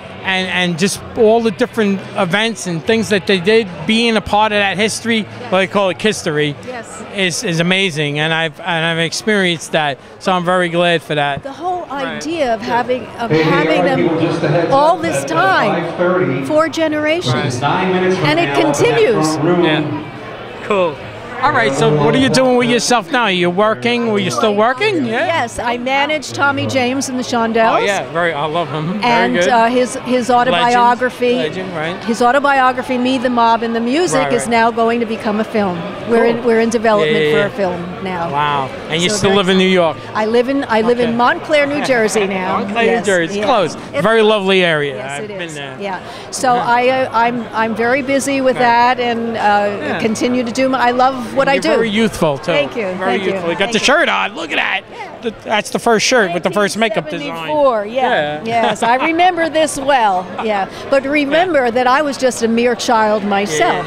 just all the different events and things that they did, being a part of that history, what they call it history, is amazing, and I've experienced that, so I'm very glad for that. The whole idea of having them all this time, 4 generations, and it continues. Cool. All right, so what are you doing with yourself now? Are you working? Were you still working? Yes, I manage Tommy James and the Shondells. Oh yeah, I love him. And his autobiography, Legend, right? His autobiography, Me, the Mob, and the Music, is now going to become a film. We're in development for a film now. Wow! And you still live in New York? I live in Montclair, New Jersey now. Montclair, New Jersey, it's close. Very lovely area. Yes, I've it is. been there. Yeah. So I'm very busy with that, and continue to do. I love what I do. Very youthful too. Thank you. Very youthful. You got the shirt on. Look at that. That's the first shirt with the first makeup design. Yes, I remember this well. Yeah, but remember that I was just a mere child myself.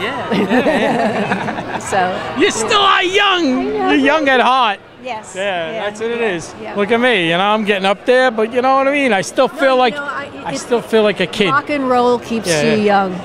So you still are young. You're young at heart. Yes. That's what it is. Look at me. You know, I'm getting up there, but you know what I mean. I still feel I still feel like a kid. Rock and roll keeps you young.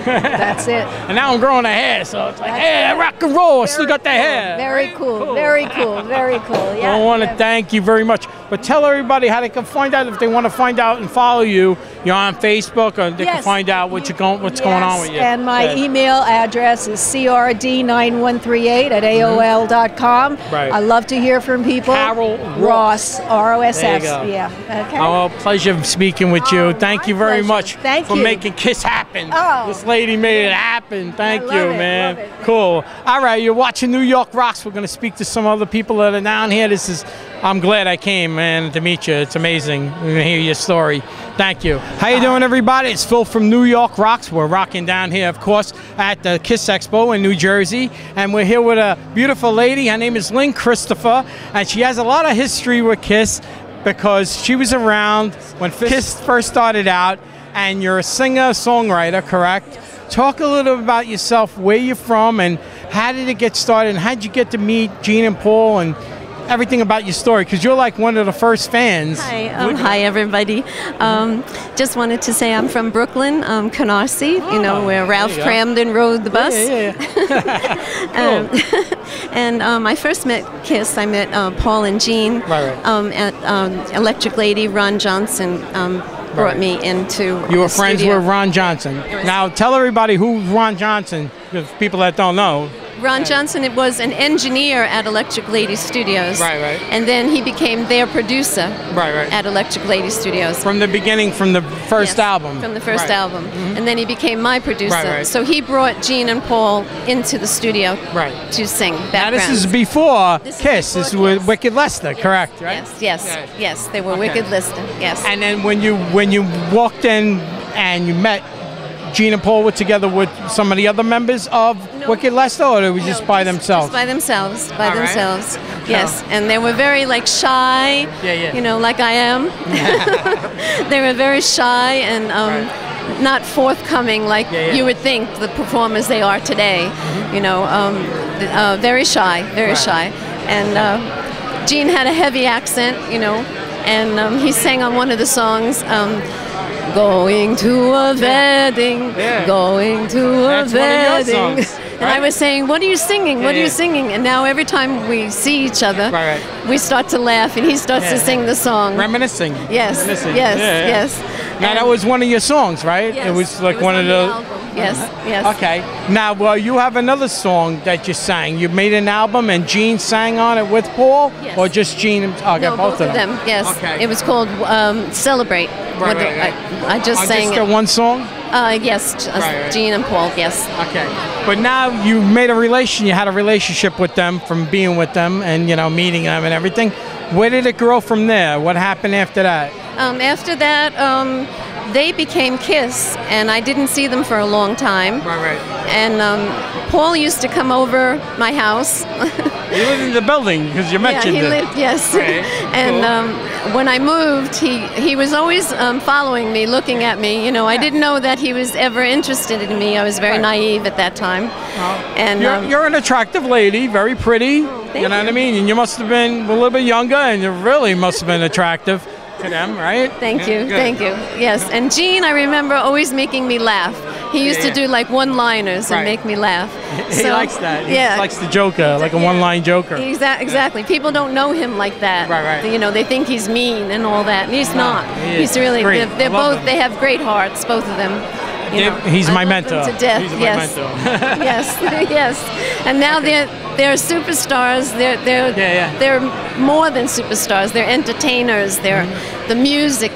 That's it. And now I'm growing a hair, so it's like, hey, rock and roll. I still got that hair. Very cool. Very cool. Very cool. Yeah. I want to thank you very much. But tell everybody how they can find out if they want to find out and follow you. You're on Facebook, or they can find out what's going on with you. And my email address is crd9138@aol.com. Right. I love to hear from people. Carol Ross, ROSS. There you go. Yeah. Okay. Oh, pleasure speaking with you. Thank you very much for making Kiss happen. Oh. Lady made it happen. Thank you, man. Love it. Cool. All right, you're watching New York Rocks. We're going to speak to some other people that are down here. I'm glad I came, man, to meet you. It's amazing. We're going to hear your story. Thank you. How you doing, everybody? It's Phil from New York Rocks. We're rocking down here, of course, at the Kiss Expo in New Jersey. And we're here with a beautiful lady. Her name is Lynn Christopher, and she has a lot of history with Kiss because she was around when Kiss first started out. And you're a singer-songwriter, correct? Talk a little about yourself, where you're from, and how did it get started, and how did you get to meet Gene and Paul, and everything about your story, because you're like one of the first fans. Hi, everybody. Just wanted to say I'm from Brooklyn, Canarsie, you know, where Ralph Cramden rode the bus. And I first met Kiss. I met Paul and Gene at Electric Lady. Ron Johnson brought me into You were friends with Ron Johnson. Now tell everybody who's Ron Johnson, because people that don't know. Ron Johnson, it was an engineer at Electric Lady Studios. And then he became their producer at Electric Lady Studios. From the beginning, from the first album. From the first album. And then he became my producer. So he brought Gene and Paul into the studio to sing background. Now this is before Kiss. This is with Wicked Lester, correct? Right? Yes, they were Wicked Lester. Yes. And then when you walked in and you met Gene and Paul were together with some of the other members of Wicked Lester, or they were just by themselves? Just by themselves, All right. Yes, and they were very like shy, you know, like I am. They were very shy and not forthcoming like you would think the performers they are today. You know, very shy, very shy. And Gene had a heavy accent, you know, and he sang on one of the songs, going to a wedding, going to a wedding. And I was saying, what are you singing? What are you singing? And now every time we see each other, we start to laugh, and he starts to sing the song. Reminiscing. Yes, yes. Now, that was one of your songs, right? Yes, it was like one of the the... album. Yes. Okay. Now, you have another song that you sang. You made an album, and Gene sang on it with Paul? Yes. Or just Gene? Okay, No, both of them, yes. Okay. It was called Celebrate. I just sang just it. one song? Yes, Gene and Paul, yes. Okay. But now you made you had a relationship with them from being with them and, you know, meeting them and everything. Where did it grow from there? What happened after that? After that, they became Kiss, and I didn't see them for a long time. And Paul used to come over my house. He lived in the building, because you mentioned he lived, yes. And when I moved, he was always following me, looking at me. You know, I didn't know that he was ever interested in me. I was very naive at that time. And you're an attractive lady, very pretty. You know what I mean? And you must have been a little bit younger, and you really must have been attractive to them, right? Thank you. Yes, and Gene, I remember always making me laugh. He used to do like one-liners and make me laugh. He likes that. He likes the joker, like a one-line joker. Exactly. People don't know him like that. You know, they think he's mean and all that, and he's not. He's really. They're both. They have great hearts, both of them. You know, he's my love mentor. them to death. He's my mentor. Yes. And now they're superstars. They're more than superstars. They're entertainers. They're the music.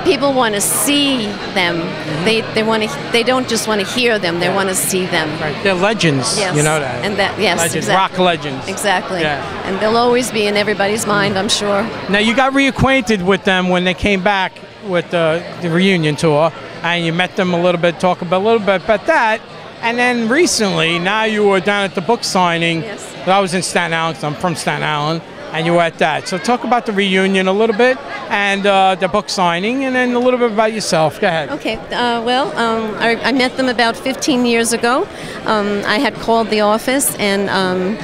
People want to see them. They don't just want to hear them. They want to see them. They're legends. Yes. You know that. And that legends, exactly. Rock legends. Exactly. And they'll always be in everybody's mind, I'm sure. Now, you got reacquainted with them when they came back with the reunion tour, and you met them a little bit, talk a little bit about that. And then recently, now you were down at the book signing. Yes. I was in Staten Island, because I'm from Staten Island, and you were at that. So talk about the reunion a little bit, and the book signing, and then a little bit about yourself. Go ahead. Okay. I met them about 15 years ago. I had called the office, and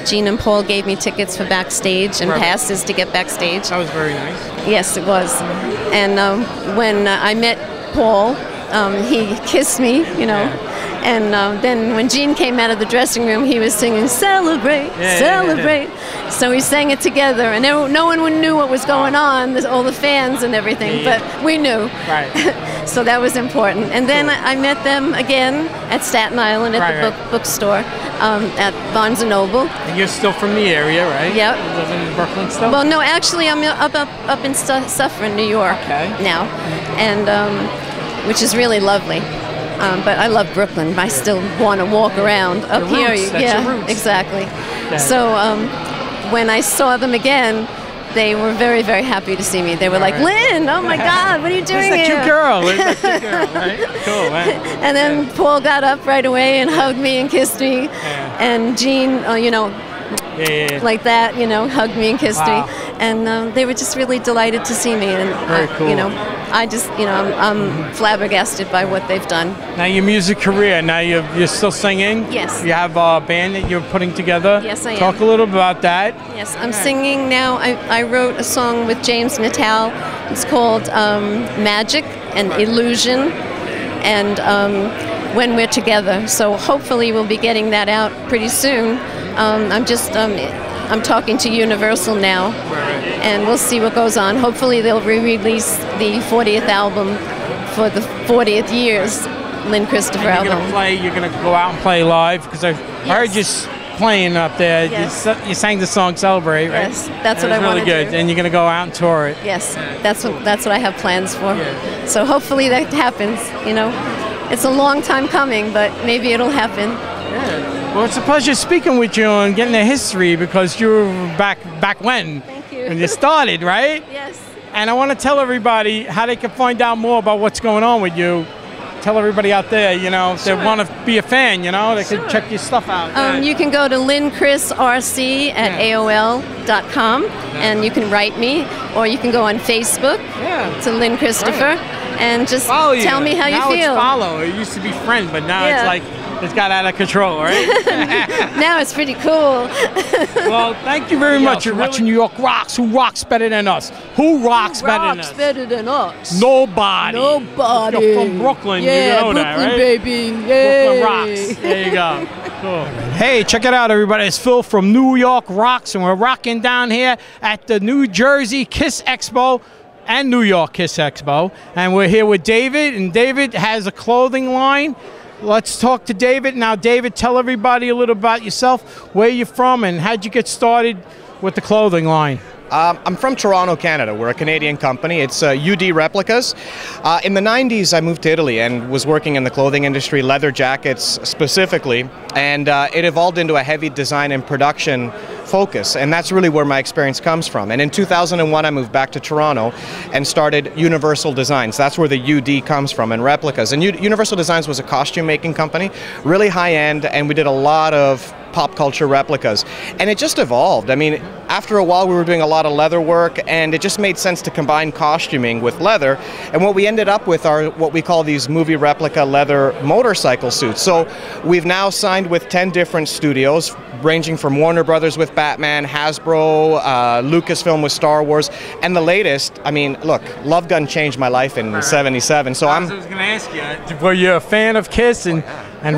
Gene and Paul gave me tickets for backstage and passes to get backstage. That was very nice. Yes, it was. And when I met Paul, he kissed me, you know. And then when Gene came out of the dressing room, he was singing "Celebrate, Celebrate." So we sang it together, and no one knew what was going on, all the fans and everything, but we knew. So that was important. And then I met them again at Staten Island at the bookstore at Barnes & Noble. And you're still from the area, right? Yep. You live in Brooklyn still? Well, no, actually, I'm up in Suffern, New York now, and which is really lovely. But I love Brooklyn. I still want to walk around up here. That's your roots. Exactly. So when I saw them again, they were very, very happy to see me. They were like, "Lynn, oh my God, what are you doing Where's that here?" cute girl? Where's that cute girl? Right? Cool, man. And then Paul got up right away and hugged me and kissed me. And Gene, you know, like that, you know, hugged me and kissed me. And they were just really delighted to see me. And very cool. You know, I just, you know, I'm flabbergasted by what they've done. Now your music career, now you're still singing? Yes. You have a band that you're putting together? Yes, I am. Talk a little about that. Yes, I'm singing now. I wrote a song with James Natal. It's called Magic and Illusion, and When We're Together. So hopefully we'll be getting that out pretty soon. I'm talking to Universal now, and we'll see what goes on. Hopefully they'll re-release the 40th album for the 40th year's Lynn Christopher album. You're gonna go out and play live, because I heard you playing up there. Yes. You sang the song "Celebrate," right? Yes, that's what I want to do. Really good, and you're gonna go out and tour it. Yes, that's what I have plans for. So hopefully that happens. You know, it's a long time coming, but maybe it'll happen. Well, it's a pleasure speaking with you and getting the history, because you were back when? Thank you. When you started, right? Yes. And I want to tell everybody how they can find out more about what's going on with you. tell everybody out there, you know, if they want to be a fan, you know, they can check your stuff out. You can go to lynnchrisrc@aol.com, and you can write me, or you can go on Facebook to Lynn Christopher, and just tell me how you feel. Now it's follow. It used to be friend, but now it's like, it's got out of control, right? Now it's pretty cool. Well, thank you very much. You're watching New York Rocks. Who rocks better than us? Who rocks better than us? Nobody. Nobody. You're from Brooklyn. Yeah, you know Brooklyn, that, right? baby. Yay. Brooklyn rocks. There you go. Cool. Hey, check it out, everybody. It's Phil from New York Rocks, and we're rocking down here at the New Jersey Kiss Expo and New York Kiss Expo. And we're here with David, and David has a clothing line. Let's talk to David. Now, David, tell everybody a little about yourself, where you're from, and how'd you get started with the clothing line? I'm from Toronto, Canada. We're a Canadian company. It's UD Replicas. In the 90s, I moved to Italy and was working in the clothing industry, leather jackets specifically, and it evolved into a heavy design and production focus, and that's really where my experience comes from. And in 2001, I moved back to Toronto and started Universal Designs. That's where the UD comes from, and Replicas. And Universal Designs was a costume making company, really high end, and we did a lot of pop culture replicas, and it just evolved. I mean, after a while we were doing a lot of leather work, and it just made sense to combine costuming with leather, and what we ended up with are what we call these movie replica leather motorcycle suits. So we've now signed with 10 different studios, ranging from Warner Brothers with Batman, Hasbro, Lucasfilm with Star Wars, and the latest, I mean, look, Love Gun changed my life in '77, so I was going to ask you, were you a fan of Kiss and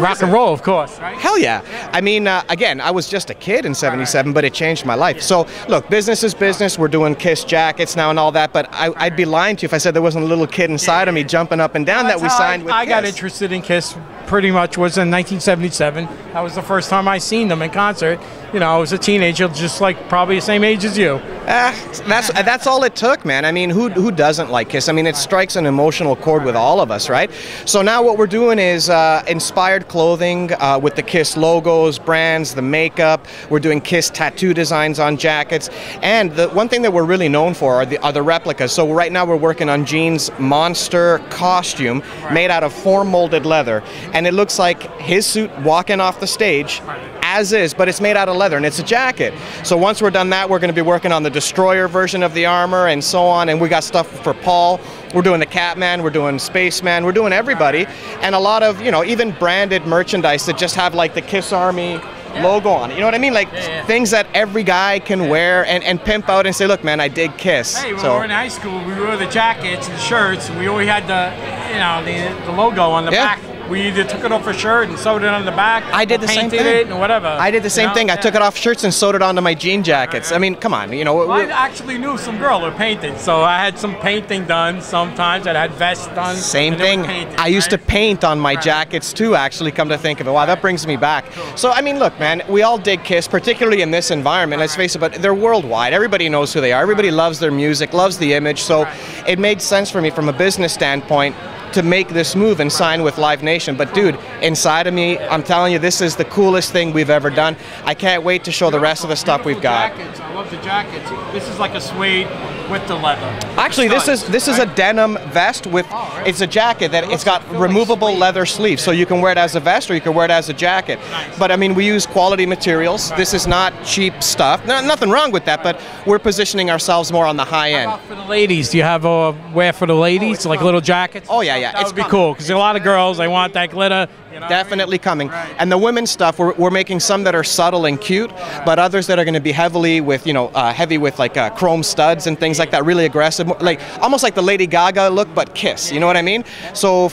rock and roll, of course, right? Hell yeah. I mean, again, I was just a kid in '77, but it changed my life. So, look, business is business. We're doing Kiss jackets now and all that, but I'd be lying to you if I said there wasn't a little kid inside of me jumping up and down that we signed with Kiss. I got interested in Kiss pretty much was in 1977. That was the first time I seen them in concert. You know, I was a teenager, just like probably the same age as you. That's all it took, man. I mean, who doesn't like Kiss? I mean, it strikes an emotional chord with all of us, right? So now what we're doing is inspired clothing with the Kiss logos, brands, the makeup. We're doing Kiss tattoo designs on jackets. And the one thing that we're really known for are the replicas. So right now we're working on Gene's monster costume made out of form-molded leather. And it looks like his suit walking off the stage as is, but it's made out of leather and it's a jacket. So once we're done that, we're going to be working on the Destroyer version of the armor and so on, and we got stuff for Paul. We're doing the Catman, we're doing Spaceman, we're doing everybody, and a lot of, you know, even branded merchandise that just have like the Kiss Army logo on it. You know what I mean? Like things that every guy can wear and pimp out and say, look, man, I dig Kiss. Hey, when we were in high school, we wore the jackets and shirts, and we always had the, you know, the logo on the back. We either took it off a shirt and sewed it on the back. I did the same thing. It and whatever. I did the same thing. I took it off shirts and sewed it onto my jean jackets. I mean, come on, you know. Well, I actually knew some girl who painted, so I had some painting done sometimes. I had vests done. Same thing. I used to paint on my jackets too, actually, come to think of it. Wow, that brings me back. So, I mean, look, man, we all dig Kiss, particularly in this environment. Let's face it, but they're worldwide. Everybody knows who they are. Everybody loves their music, loves the image. So it made sense for me from a business standpoint to make this move and sign with Live Nation. But dude, inside of me, I'm telling you, this is the coolest thing we've ever done. I can't wait to show the rest of the stuff we've got. I love the jackets. This is like a suede with the leather. Actually, this is a denim vest with, it's a jacket that it's got removable leather sleeves, so you can wear it as a vest or you can wear it as a jacket. But I mean, we use quality materials. This is not cheap stuff. Nothing wrong with that, but we're positioning ourselves more on the high end. How about for the ladies? Do you have a wear for the ladies, like little jackets? Oh yeah. That would be cool, because a lot of girls, they want that glitter. You know Definitely coming. And the women's stuff, we're making some that are subtle and cute, but others that are going to be heavily with, you know, heavy with like chrome studs and things like that, really aggressive, like almost like the Lady Gaga look, but Kiss. You know what I mean? So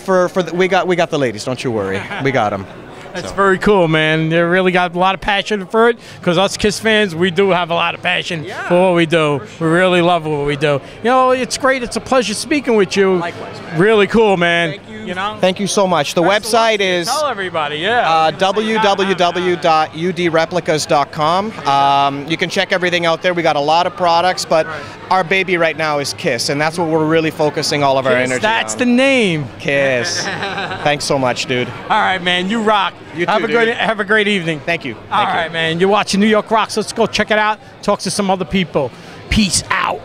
we got the ladies. Don't you worry, we got them. That's very cool, man. They really got a lot of passion for it, because us Kiss fans, we do have a lot of passion for what we do. We really love what we do. You know, it's great. It's a pleasure speaking with you. Likewise, man. Really cool, man. Thank you. You know? Thank you so much. The website is tell everybody, www.udreplicas.com. You can check everything out there. We got a lot of products, but our baby right now is Kiss, and that's what we're really focusing all of our energy on. That's the name. Kiss. Thanks so much, dude. All right, man. You rock. You too, have a great evening. Thank you. All right, man. You're watching New York Rocks. Let's go check it out. Talk to some other people. Peace out.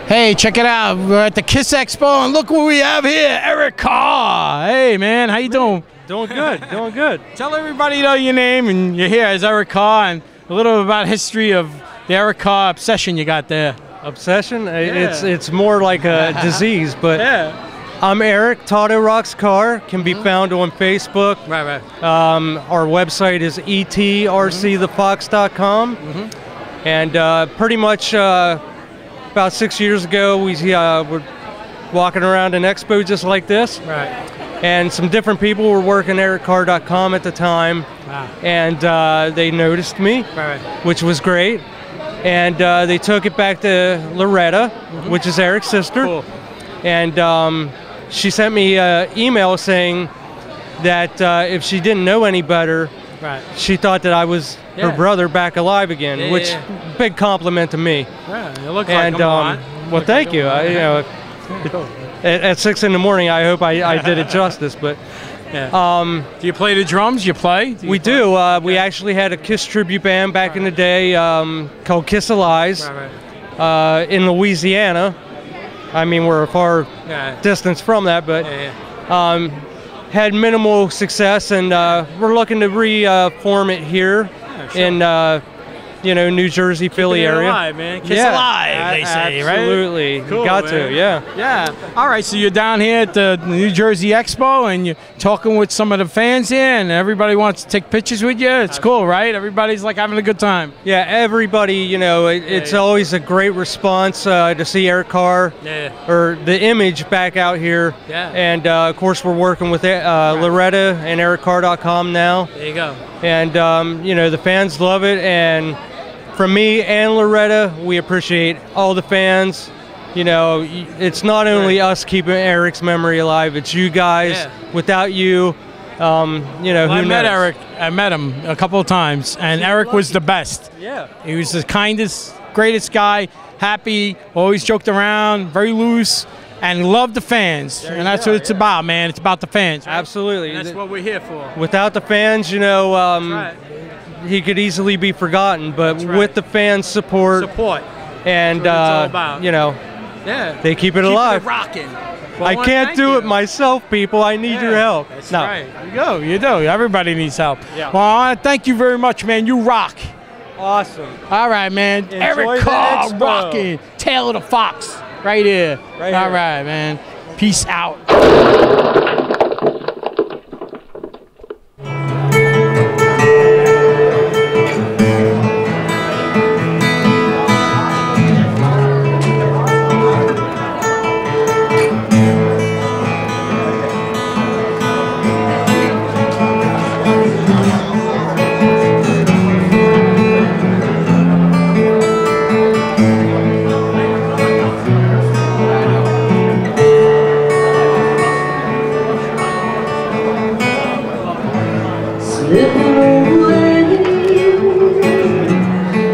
Hey, check it out. We're at the Kiss Expo, and look what we have here. Eric Carr. Hey, man, how you doing? Doing good, doing good. Tell everybody your name, and you're here as Eric Carr, and a little bit about history of the Eric Carr obsession you got there. Obsession? Yeah. It's more like a disease, but yeah. I'm Eric. Toto Rocks Car can be found on Facebook. Right. Our website is etrcthefox.com, and pretty much about 6 years ago, we were walking around an expo just like this. Right. And some different people were working ericcar.com at the time. Wow. And they noticed me, which was great. And they took it back to Loretta, which is Eric's sister. Cool. And she sent me an email saying that if she didn't know any better, she thought that I was her brother back alive again, which big compliment to me. Yeah, you look like him a lot. Well, thank you. At 6 in the morning, I hope I did it justice. But do you play the drums? You play? We do. We actually had a Kiss tribute band back in the day called Kiss Alive in Louisiana. I mean, we're a far distance from that, but had minimal success, and we're looking to reform it here in New Jersey, Philly area. Alive, man. Kiss alive, they say, right? Absolutely. Cool, you got man. to, yeah. Yeah. All right, so you're down here at the New Jersey Expo, and you're talking with some of the fans here, and everybody wants to take pictures with you. It's cool, right? Everybody's like having a good time. Yeah, everybody, it's always a great response to see Eric Carr or the image back out here. Yeah. And, of course, we're working with Loretta and ericcar.com now. There you go. And, the fans love it, and from me and Loretta, we appreciate all the fans. It's not only us keeping Eric's memory alive, it's you guys. Yeah. Without you, who I met knows? Eric. I met him a couple of times, and Eric was the best. Yeah. He was the kindest, greatest guy, happy, always joked around, very loose, and loved the fans. And that's what it's about, man. It's about the fans. Right? Absolutely. And that's what we're here for. Without the fans, he could easily be forgotten, but with the fans' support, and that's what it's all about. They keep it alive. Keep it rocking. Well, I can't do it myself, people. I need your help. That's right. You do. Everybody needs help. Yeah. Well, I want to thank you very much, man. You rock. Awesome. All right, man. Enjoy Eric the Carr expo. rocking. Tail of the Fox. Right here. Right All here. right, man. Peace out.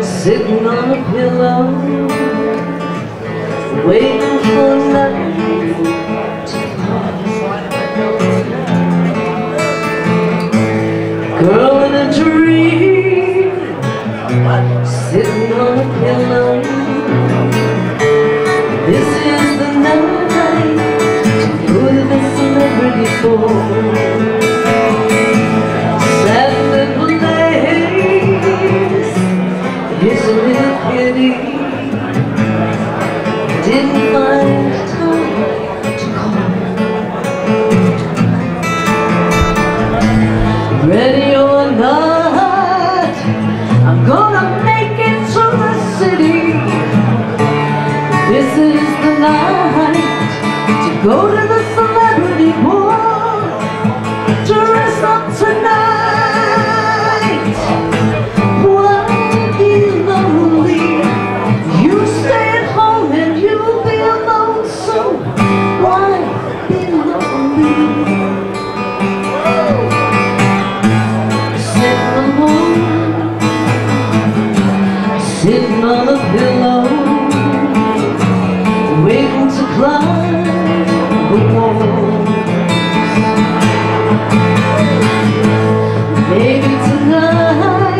Sitting on a pillow, waiting for night to come. Girl in a dream, sitting on a pillow. This is the night to put the celebrity for. It's a little pity didn't find time to call. Ready or not, I'm gonna make it to the city. This is the night to go to the celebrity ball, dress up tonight. Sitting on a pillow, waiting to climb the walls. Maybe tonight,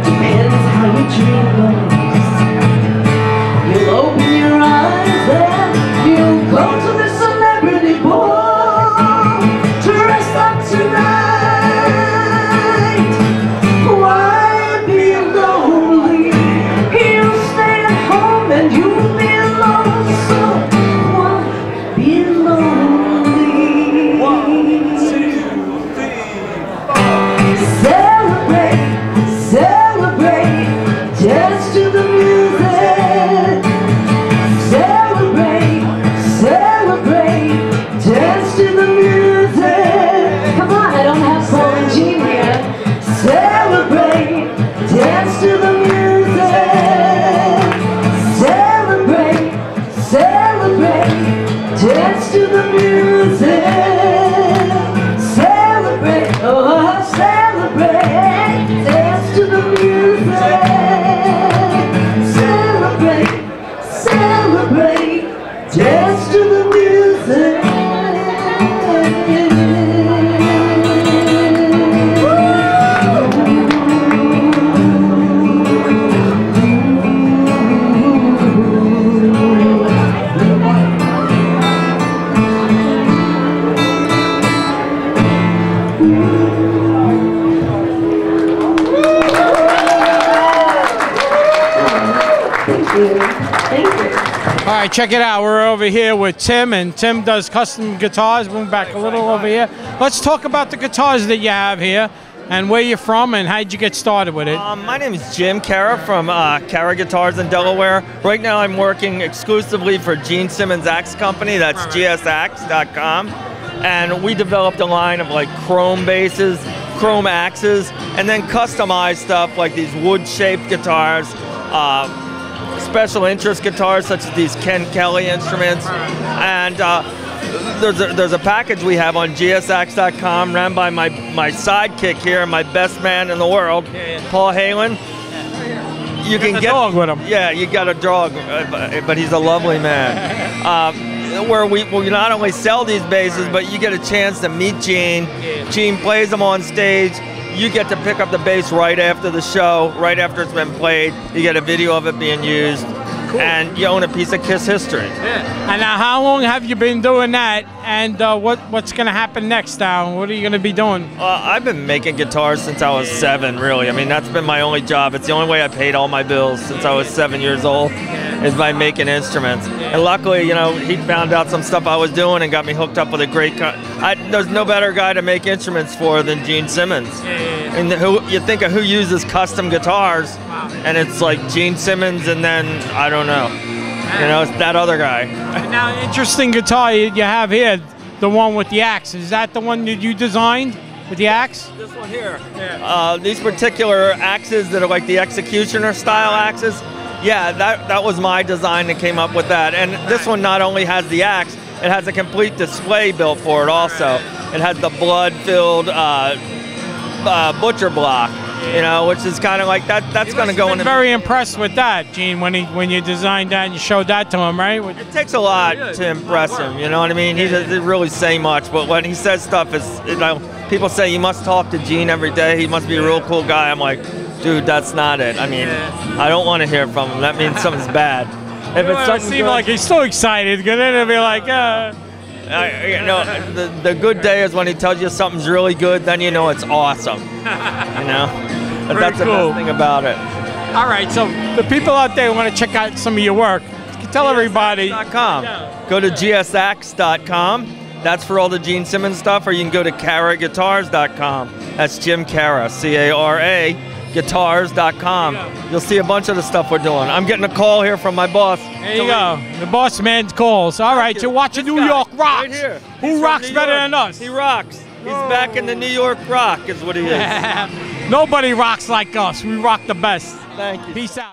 depends how your dream goes, you'll All right, check it out. We're over here with Tim, and Tim does custom guitars. Move back a little over here. Let's talk about the guitars that you have here and where you're from and how'd you get started with it. My name is Jim Cara from Cara Guitars in Delaware. Right now I'm working exclusively for Gene Simmons Axe Company. That's gsaxe.com. And we developed a line of like chrome bases, chrome axes, and then customized stuff like these wood-shaped guitars, special interest guitars such as these Ken Kelly instruments, and there's a package we have on gsaxe.com ran by my sidekick here, my best man in the world, Paul Halen. You can get a dog with him. Yeah, you got a dog, but he's a lovely man. Where we not only sell these basses, but you get a chance to meet Gene. Gene plays them on stage. You get to pick up the bass right after the show, right after it's been played. You get a video of it being used, and you own a piece of Kiss history. And now, how long have you been doing that? And what's going to happen next now? What are you going to be doing? I've been making guitars since I was 7, really. I mean, that's been my only job. It's the only way I paid all my bills since I was 7 years old, is by making instruments. And luckily, you know, he found out some stuff I was doing and got me hooked up with a great there's no better guy to make instruments for than Gene Simmons. And you think of who uses custom guitars, and it's like Gene Simmons, and then I don't know, you know, it's that other guy. Now, interesting guitar you have here, the one with the axe. Is that the one that you designed with the axe? This one here. These particular axes that are like the Executioner style axes. Yeah, that was my design that came up with that. And this one not only has the axe, it has a complete display built for it also. It has the blood-filled butcher block, you know, which is kind of like that's going to go in. Very impressed with that, Gene, when you designed that and you showed that to him, right? It takes a lot to impress him, you know what I mean? He doesn't really say much, but when he says stuff, it's, you know, people say you must talk to Gene every day. He must be a real cool guy. I'm like, dude, that's not it. I mean, I don't want to hear from him. That means something's bad. If it's something seem like he's so excited, because then it'll be like, you know, the good day is when he tells you something's really good, then you know it's awesome. You know? But that's the best thing about it. All right, so the people out there who want to check out some of your work, tell everybody. Go to gsaxe.com. That's for all the Gene Simmons stuff, or you can go to caraguitars.com. That's Jim Cara, C-A-R-A, guitars.com. You'll see a bunch of the stuff we're doing. I'm getting a call here from my boss. There you go. The boss man calls. All right, you're watching New York Rocks. Right here. Who rocks better than us? He rocks. He's back in the New York Rock is what he is. Nobody rocks like us. We rock the best. Thank you. Peace out.